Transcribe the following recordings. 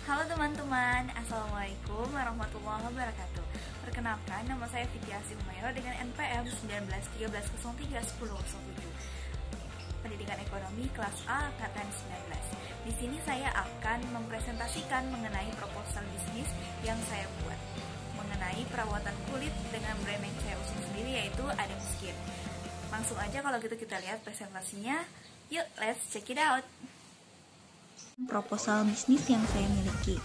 Halo teman-teman, Assalamualaikum warahmatullahi wabarakatuh. Perkenalkan, nama saya Fitriasi Humayro dengan NPM 1913031007. Pendidikan Ekonomi kelas A angkatan 19. Di sini saya akan mempresentasikan mengenai proposal bisnis yang saya buat mengenai perawatan kulit dengan brand yang saya usung sendiri, yaitu Adam Skin. Langsung aja kalau gitu kita lihat presentasinya. Yuk, let's check it out. Proposal bisnis yang saya miliki.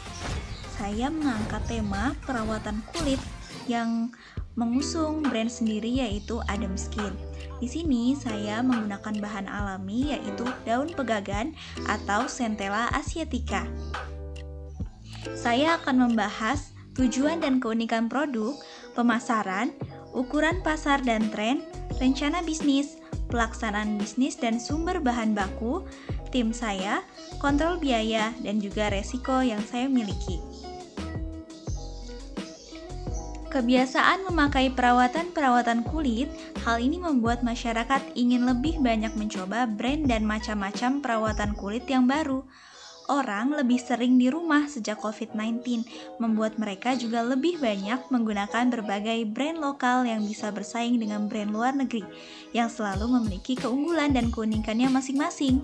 Saya mengangkat tema perawatan kulit yang mengusung brand sendiri, yaitu Adam Skin. Di sini saya menggunakan bahan alami, yaitu daun pegagan atau Centella asiatica. Saya akan membahas tujuan dan keunikan produk, pemasaran, ukuran pasar dan tren, rencana bisnis, pelaksanaan bisnis dan sumber bahan baku, tim saya, kontrol biaya, dan juga resiko yang saya miliki. Kebiasaan memakai perawatan kulit, hal ini membuat masyarakat ingin lebih banyak mencoba brand dan macam-macam perawatan kulit yang baru. Orang lebih sering di rumah sejak COVID-19, membuat mereka juga lebih banyak menggunakan berbagai brand lokal yang bisa bersaing dengan brand luar negeri, yang selalu memiliki keunggulan dan keunikannya masing-masing.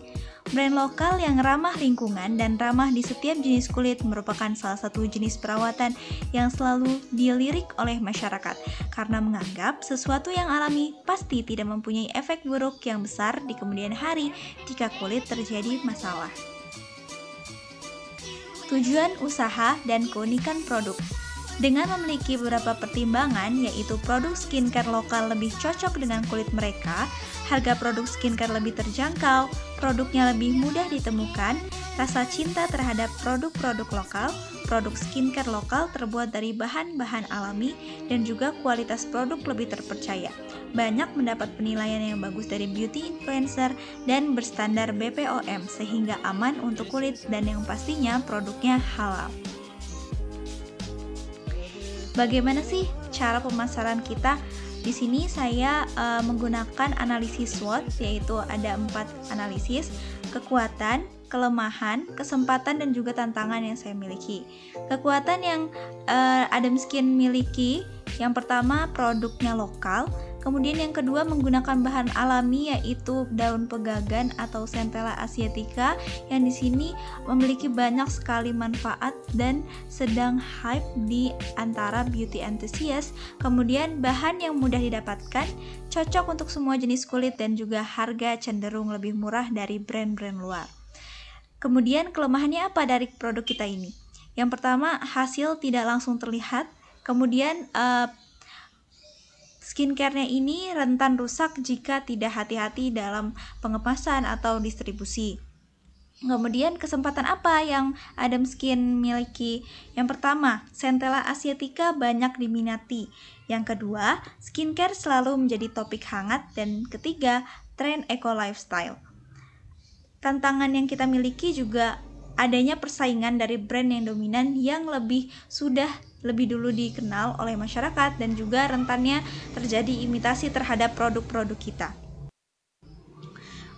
Brand lokal yang ramah lingkungan dan ramah di setiap jenis kulit merupakan salah satu jenis perawatan yang selalu dilirik oleh masyarakat, karena menganggap sesuatu yang alami pasti tidak mempunyai efek buruk yang besar di kemudian hari jika kulit terjadi masalah. Tujuan usaha dan keunikan produk. Dengan memiliki beberapa pertimbangan, yaitu produk skincare lokal lebih cocok dengan kulit mereka, harga produk skincare lebih terjangkau, produknya lebih mudah ditemukan, rasa cinta terhadap produk-produk lokal, produk skincare lokal terbuat dari bahan-bahan alami, dan juga kualitas produk lebih terpercaya. Banyak mendapat penilaian yang bagus dari beauty influencer dan berstandar BPOM sehingga aman untuk kulit dan yang pastinya produknya halal. Bagaimana sih cara pemasaran kita? Di sini saya menggunakan analisis SWOT, yaitu ada 4 analisis: kekuatan, kelemahan, kesempatan, dan juga tantangan yang saya miliki. Kekuatan yang Adam Skin miliki, yang pertama produknya lokal, kemudian yang kedua menggunakan bahan alami, yaitu daun pegagan atau Centella asiatica, yang di sini memiliki banyak sekali manfaat dan sedang hype di antara beauty enthusiast. Kemudian bahan yang mudah didapatkan, cocok untuk semua jenis kulit, dan juga harga cenderung lebih murah dari brand-brand luar. Kemudian kelemahannya apa dari produk kita ini? Yang pertama, hasil tidak langsung terlihat. Kemudian skincare-nya ini rentan rusak jika tidak hati-hati dalam pengemasan atau distribusi. Kemudian kesempatan apa yang Adam Skin miliki? Yang pertama, Centella asiatica banyak diminati. Yang kedua, skincare selalu menjadi topik hangat. Dan ketiga, tren eco lifestyle. Tantangan yang kita miliki juga adanya persaingan dari brand yang dominan yang sudah lebih dulu dikenal oleh masyarakat, dan juga rentannya terjadi imitasi terhadap produk-produk kita.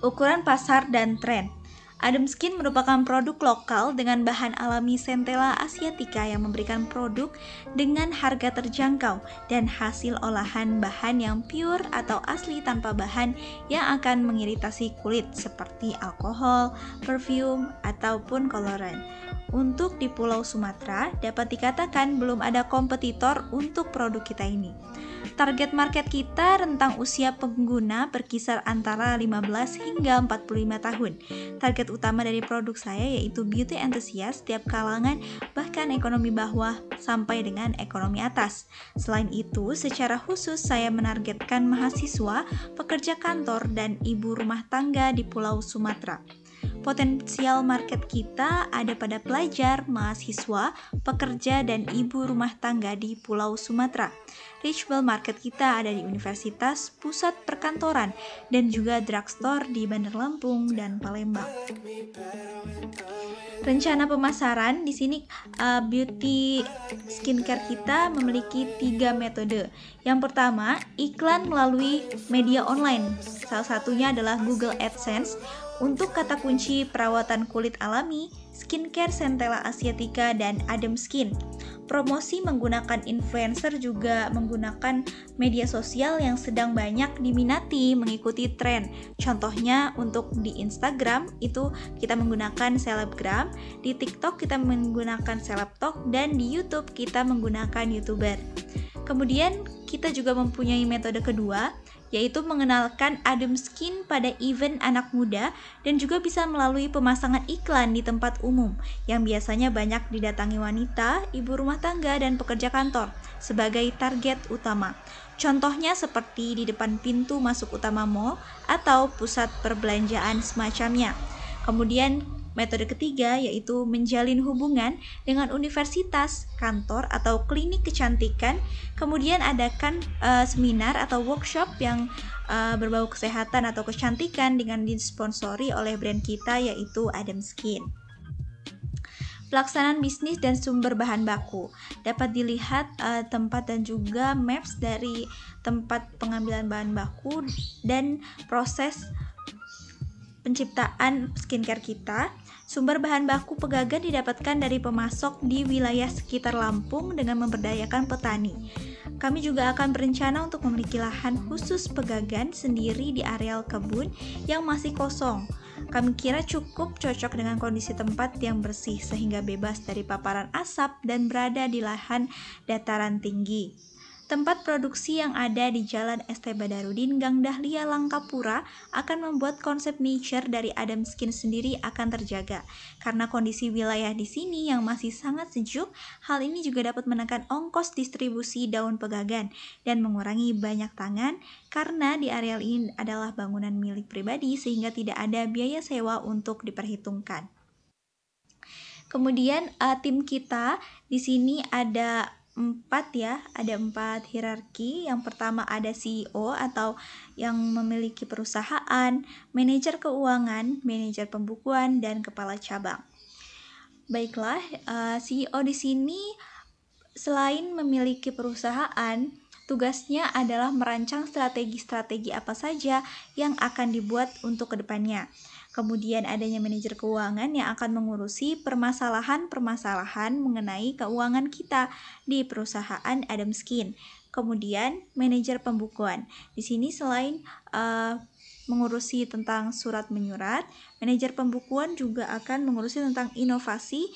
Ukuran pasar dan tren. Adam Skin merupakan produk lokal dengan bahan alami Centella asiatica yang memberikan produk dengan harga terjangkau dan hasil olahan bahan yang pure atau asli tanpa bahan yang akan mengiritasi kulit seperti alkohol, perfume, ataupun koloran. Untuk di Pulau Sumatera, dapat dikatakan belum ada kompetitor untuk produk kita ini. Target market kita rentang usia pengguna berkisar antara 15 hingga 45 tahun. Target utama dari produk saya yaitu beauty enthusiast setiap kalangan, bahkan ekonomi bawah sampai dengan ekonomi atas. Selain itu, secara khusus saya menargetkan mahasiswa, pekerja kantor, dan ibu rumah tangga di Pulau Sumatera. Potensial market kita ada pada pelajar, mahasiswa, pekerja, dan ibu rumah tangga di Pulau Sumatera. Reachable market kita ada di universitas, pusat perkantoran, dan juga drugstore di Bandar Lampung dan Palembang. Rencana pemasaran di sini beauty skincare kita memiliki 3 metode. Yang pertama, iklan melalui media online. Salah satunya adalah Google AdSense. Untuk kata kunci perawatan kulit alami, skincare Centella Asiatica dan Adem Skin. Promosi menggunakan influencer juga menggunakan media sosial yang sedang banyak diminati mengikuti tren. Contohnya untuk di Instagram itu kita menggunakan selebgram, di TikTok kita menggunakan selebtok, dan di YouTube kita menggunakan YouTuber. Kemudian kita juga mempunyai metode kedua, yaitu mengenalkan Adem Skin pada event anak muda dan juga bisa melalui pemasangan iklan di tempat umum yang biasanya banyak didatangi wanita, ibu rumah tangga, dan pekerja kantor sebagai target utama. Contohnya seperti di depan pintu masuk utama mall atau pusat perbelanjaan semacamnya. Kemudian metode ketiga yaitu menjalin hubungan dengan universitas, kantor, atau klinik kecantikan. Kemudian adakan seminar atau workshop yang berbau kesehatan atau kecantikan dengan disponsori oleh brand kita yaitu Adem Skin. Pelaksanaan bisnis dan sumber bahan baku dapat dilihat tempat dan juga maps dari tempat pengambilan bahan baku dan proses penciptaan skincare kita. Sumber bahan baku pegagan didapatkan dari pemasok di wilayah sekitar Lampung dengan memberdayakan petani. Kami juga akan berencana untuk memiliki lahan khusus pegagan sendiri di areal kebun yang masih kosong. Kami kira cukup cocok dengan kondisi tempat yang bersih sehingga bebas dari paparan asap dan berada di lahan dataran tinggi. Tempat produksi yang ada di Jalan ST Badarudin, Gang Dahlia, Langkapura akan membuat konsep nature dari Adem Skin sendiri akan terjaga. Karena kondisi wilayah di sini yang masih sangat sejuk, hal ini juga dapat menekan ongkos distribusi daun pegagan dan mengurangi banyak tangan karena di areal ini adalah bangunan milik pribadi sehingga tidak ada biaya sewa untuk diperhitungkan. Kemudian tim kita di sini ada ada empat hierarki. Yang pertama ada CEO atau yang memiliki perusahaan, manajer keuangan, manajer pembukuan, dan kepala cabang. Baiklah, CEO di sini selain memiliki perusahaan, tugasnya adalah merancang strategi-strategi apa saja yang akan dibuat untuk kedepannya. Kemudian adanya manajer keuangan yang akan mengurusi permasalahan-permasalahan mengenai keuangan kita di perusahaan Adem Skin. Kemudian manajer pembukuan. Di sini selain mengurusi tentang surat menyurat, manajer pembukuan juga akan mengurusi tentang inovasi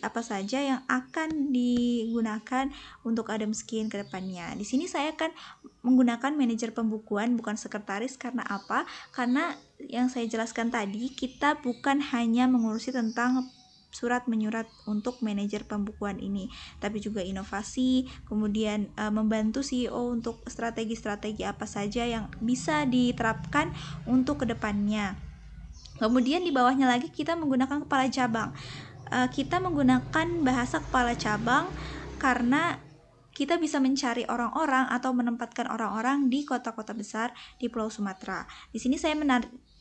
apa saja yang akan digunakan untuk Adem Skin ke depannya. Di sini saya akan menggunakan manajer pembukuan bukan sekretaris. Karena apa? Karena yang saya jelaskan tadi, kita bukan hanya mengurusi tentang surat menyurat untuk manajer pembukuan ini, tapi juga inovasi, kemudian membantu CEO untuk strategi-strategi apa saja yang bisa diterapkan untuk kedepannya. Kemudian di bawahnya lagi kita menggunakan kepala cabang. Kita menggunakan bahasa kepala cabang karena kita bisa mencari orang-orang atau menempatkan orang-orang di kota-kota besar di Pulau Sumatera. Di sini saya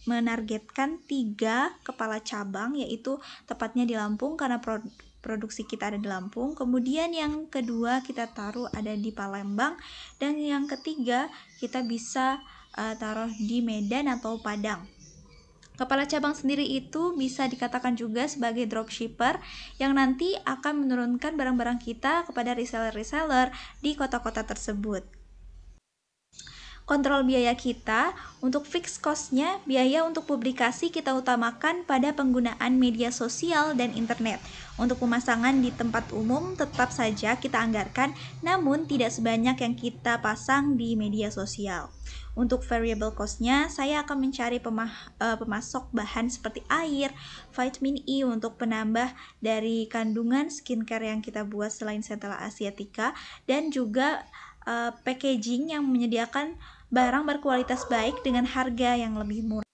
menargetkan 3 kepala cabang, yaitu tepatnya di Lampung karena produksi kita ada di Lampung. Kemudian yang kedua kita taruh ada di Palembang, dan yang ketiga kita bisa taruh di Medan atau Padang. Kepala cabang sendiri itu bisa dikatakan juga sebagai dropshipper yang nanti akan menurunkan barang-barang kita kepada reseller-reseller di kota-kota tersebut. Kontrol biaya kita, untuk fixed cost-nya, biaya untuk publikasi kita utamakan pada penggunaan media sosial dan internet. Untuk pemasangan di tempat umum tetap saja kita anggarkan, namun tidak sebanyak yang kita pasang di media sosial. Untuk variable cost-nya, saya akan mencari pemasok bahan seperti air, vitamin E untuk penambah dari kandungan skincare yang kita buat selain Centella Asiatica, dan juga packaging yang menyediakan barang berkualitas baik dengan harga yang lebih murah.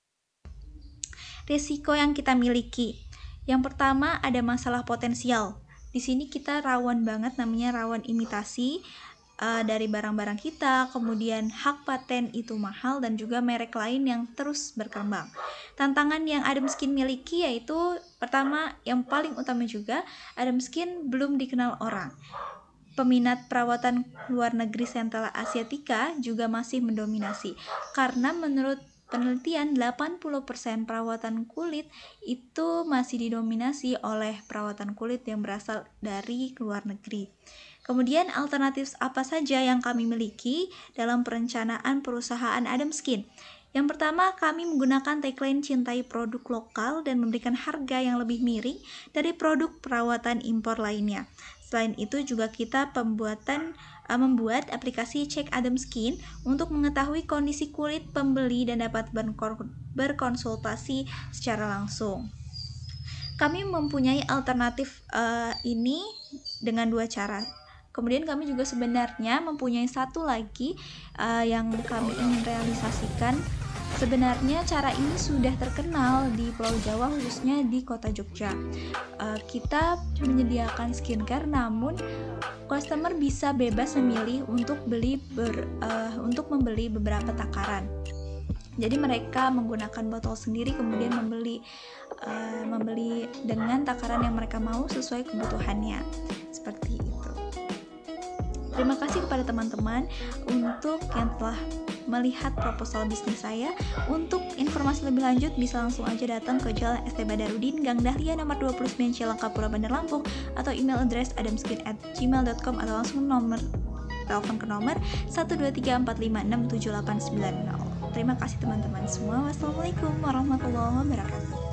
Risiko yang kita miliki. Yang pertama ada masalah potensial. Di sini kita rawan banget, namanya rawan imitasi dari barang-barang kita, kemudian hak paten itu mahal, dan juga merek lain yang terus berkembang. Tantangan yang Adem Skin miliki yaitu pertama, yang paling utama juga, Adem Skin belum dikenal orang. Peminat perawatan luar negeri Centella Asiatica juga masih mendominasi, karena menurut penelitian 80% perawatan kulit itu masih didominasi oleh perawatan kulit yang berasal dari luar negeri. Kemudian alternatif apa saja yang kami miliki dalam perencanaan perusahaan Adam Skin? Yang pertama, kami menggunakan tagline cintai produk lokal dan memberikan harga yang lebih miring dari produk perawatan impor lainnya. Selain itu juga kita membuat aplikasi Cek Adam Skin untuk mengetahui kondisi kulit pembeli dan dapat berkonsultasi secara langsung. Kami mempunyai alternatif ini dengan 2 cara. Kemudian kami juga sebenarnya mempunyai satu lagi yang kami ingin realisasikan. Sebenarnya cara ini sudah terkenal di Pulau Jawa, khususnya di Kota Jogja. Kita menyediakan skincare, namun customer bisa bebas memilih untuk membeli beberapa takaran. Jadi mereka menggunakan botol sendiri, kemudian membeli dengan takaran yang mereka mau sesuai kebutuhannya. Seperti itu. Terima kasih kepada teman-teman untuk yang telah melihat proposal bisnis saya. Untuk informasi lebih lanjut bisa langsung aja datang ke Jalan ST Badarudin, Gang Dahlia nomor 29 Cilangkap, Bandar Lampung, atau email address adamskin@gmail.com, atau langsung telepon ke nomor 12345678890. Terima kasih teman-teman semua. Wassalamualaikum warahmatullahi wabarakatuh.